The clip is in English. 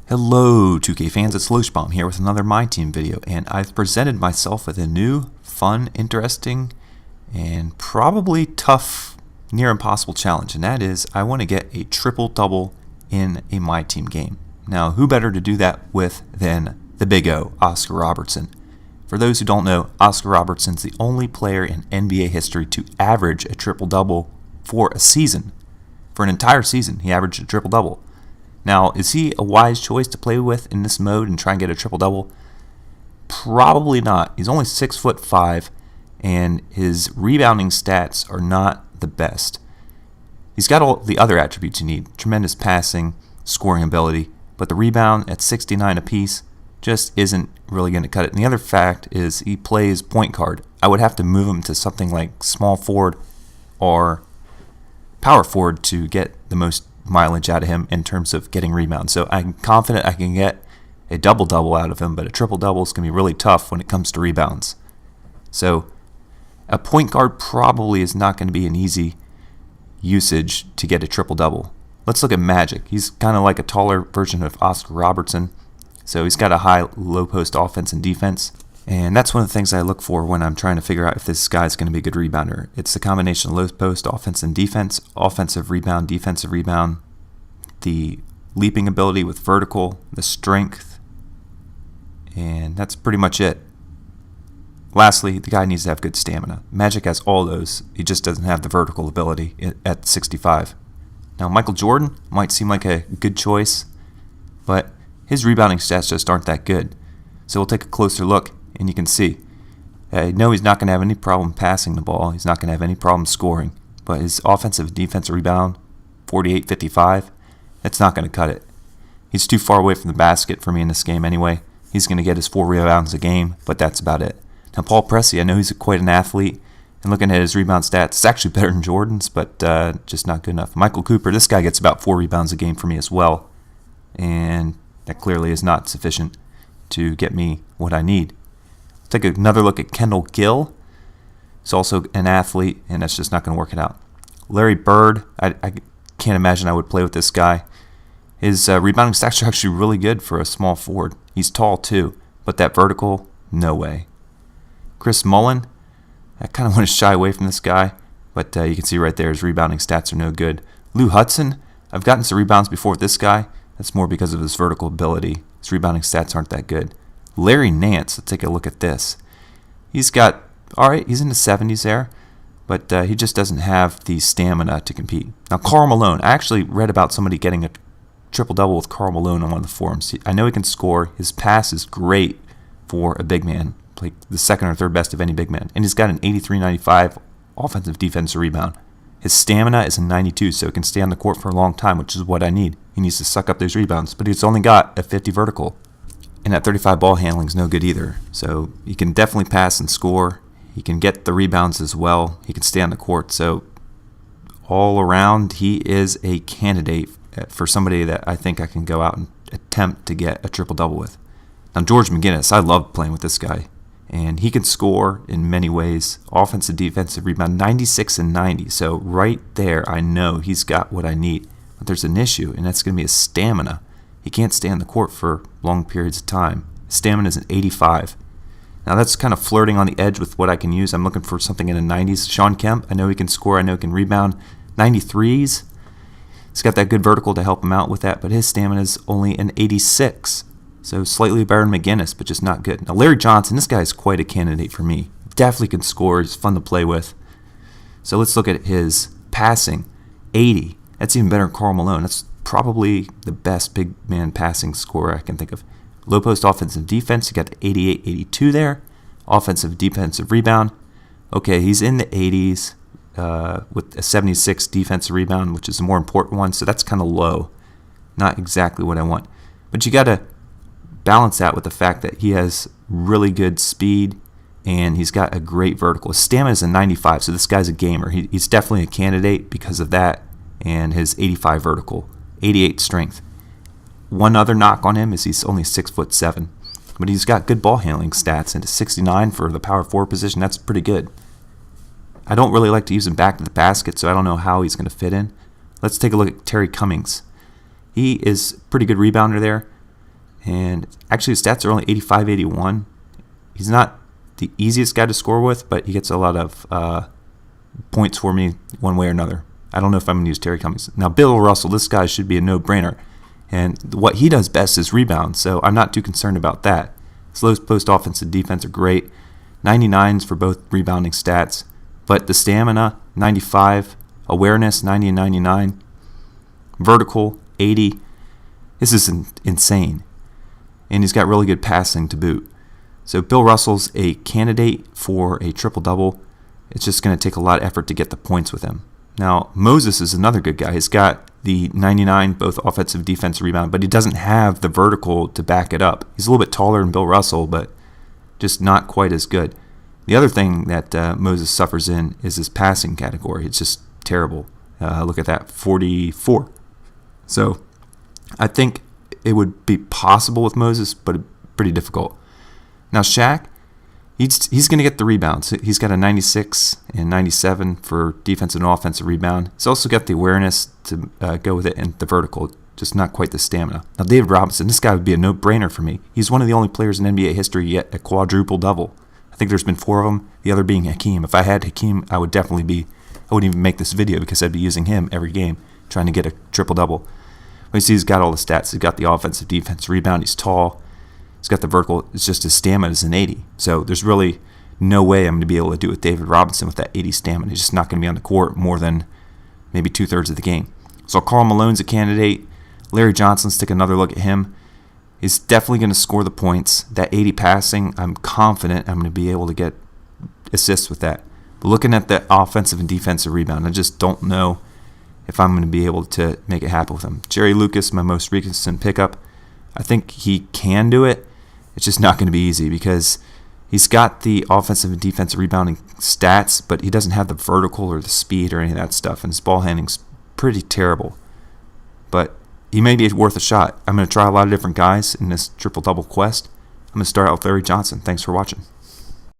Hello 2K fans, it's Loshbaum here with another My Team video, and I've presented myself with a new, fun, interesting, and probably tough, near impossible challenge, and that is I want to get a triple-double in a My Team game. Now, who better to do that with than the Big O, Oscar Robertson. For those who don't know, Oscar Robertson's the only player in NBA history to average a triple-double for a season. For an entire season, he averaged a triple-double. Now, is he a wise choice to play with in this mode and try and get a triple-double? Probably not. He's only 6'5", and his rebounding stats are not the best. He's got all the other attributes you need. Tremendous passing, scoring ability, but the rebound at 69 apiece just isn't really going to cut it. And the other fact is he plays point guard. I would have to move him to something like small forward or power forward to get the most mileage out of him in terms of getting rebounds. So I'm confident I can get a double-double out of him, but a triple-double is going to be really tough when it comes to rebounds. So a point guard probably is not going to be an easy usage to get a triple-double. Let's look at Magic. He's kind of like a taller version of Oscar Robertson. So he's got a high low post offense and defense. And that's one of the things I look for when I'm trying to figure out if this guy's going to be a good rebounder. It's the combination of low post offense and defense, offensive rebound, defensive rebound, the leaping ability with vertical, the strength, and that's pretty much it. Lastly, the guy needs to have good stamina. Magic has all those. He just doesn't have the vertical ability at 65. Now, Michael Jordan might seem like a good choice, but his rebounding stats just aren't that good. So we'll take a closer look. And you can see, I know he's not going to have any problem passing the ball. He's not going to have any problem scoring. But his offensive defensive rebound, 48-55, that's not going to cut it. He's too far away from the basket for me in this game anyway. He's going to get his 4 rebounds a game, but that's about it. Now, Paul Pressey, I know he's quite an athlete. And looking at his rebound stats, it's actually better than Jordan's, but just not good enough. Michael Cooper, this guy gets about 4 rebounds a game for me as well. And that clearly is not sufficient to get me what I need. Take another look at Kendall Gill. He's also an athlete, and that's just not going to work it out. Larry Bird, I can't imagine I would play with this guy. His rebounding stats are actually really good for a small forward. He's tall too, but that vertical, no way. Chris Mullin, I kind of want to shy away from this guy, but you can see right there his rebounding stats are no good. Lou Hudson, I've gotten some rebounds before with this guy. That's more because of his vertical ability. His rebounding stats aren't that good. Larry Nance, let's take a look at this. He's got, alright, he's in the 70s there, but he just doesn't have the stamina to compete. Now, Karl Malone, I actually read about somebody getting a triple-double with Karl Malone on one of the forums. I know he can score. His pass is great for a big man, like the second or third best of any big man. And he's got an 83-95 offensive defensive rebound. His stamina is a 92, so he can stay on the court for a long time, which is what I need. He needs to suck up those rebounds, but he's only got a 50 vertical. And that 35 ball handling is no good either. So he can definitely pass and score. He can get the rebounds as well. He can stay on the court. So all around, he is a candidate for somebody that I think I can go out and attempt to get a triple-double with. Now, George McGinnis, I love playing with this guy. And he can score in many ways. Offensive, defensive rebound, 96 and 90. So right there, I know he's got what I need. But there's an issue, and that's going to be his stamina. He can't stay on the court for long periods of time. Stamina is an 85. Now that's kind of flirting on the edge with what I can use. I'm looking for something in the 90s. Shawn Kemp, I know he can score. I know he can rebound. 93s. He's got that good vertical to help him out with that, but his stamina is only an 86. So slightly better than McGinnis, but just not good. Now Larry Johnson, this guy is quite a candidate for me. Definitely can score. He's fun to play with. So let's look at his passing. 80. That's even better than Karl Malone. That's probably the best big man passing scorer I can think of. Low post offensive defense, you got the 88-82 there. Offensive defensive rebound. Okay, he's in the 80s with a 76 defensive rebound, which is the more important one, so that's kind of low. Not exactly what I want. But you got to balance that with the fact that he has really good speed and he's got a great vertical. His stamina is a 95, so this guy's a gamer. He's definitely a candidate because of that and his 85 vertical. 88 strength. One other knock on him is he's only 6'7", but he's got good ball handling stats, and a 69 for the power forward position, that's pretty good. I don't really like to use him back to the basket, so I don't know how he's going to fit in. Let's take a look at Terry Cummings. He is a pretty good rebounder there, And actually, his stats are only 85, 81. He's not the easiest guy to score with, but he gets a lot of points for me one way or another. I don't know if I'm going to use Terry Cummings. Now, Bill Russell, this guy should be a no-brainer. And what he does best is rebound, so I'm not too concerned about that. Slow post offense and defense are great. 99s for both rebounding stats. But the stamina, 95. Awareness, 90 and 99. Vertical, 80. This is insane. And he's got really good passing to boot. So Bill Russell's a candidate for a triple-double. It's just going to take a lot of effort to get the points with him. Now, Moses is another good guy. He's got the 99, both offensive, defensive rebound, but he doesn't have the vertical to back it up. He's a little bit taller than Bill Russell, but just not quite as good. The other thing that Moses suffers in is his passing category. It's just terrible. Look at that, 44. So I think it would be possible with Moses, but pretty difficult. Now, Shaq, he's going to get the rebounds. He's got a 96 and 97 for defensive and offensive rebound. He's also got the awareness to go with it and the vertical, just not quite the stamina. Now, David Robinson, this guy would be a no-brainer for me. He's one of the only players in NBA history yet a quadruple-double. I think there's been 4 of them, the other being Hakeem. If I had Hakeem, I wouldn't even make this video because I'd be using him every game, trying to get a triple-double. But you see he's got all the stats. He's got the offensive, defense, rebound. He's tall. He's got the vertical. It's just his stamina is an 80. So there's really no way I'm going to be able to do it with David Robinson with that 80 stamina. He's just not going to be on the court more than maybe 2/3 of the game. So Karl Malone's a candidate. Larry Johnson, let's take another look at him. He's definitely going to score the points. That 80 passing, I'm confident I'm going to be able to get assists with that. But looking at the offensive and defensive rebound, I just don't know if I'm going to be able to make it happen with him. Jerry Lucas, my most recent pickup, I think he can do it. It's just not going to be easy because he's got the offensive and defensive rebounding stats, but he doesn't have the vertical or the speed or any of that stuff, and his ball handling's pretty terrible. But he may be worth a shot. I'm going to try a lot of different guys in this triple-double quest. I'm going to start out with Larry Johnson. Thanks for watching.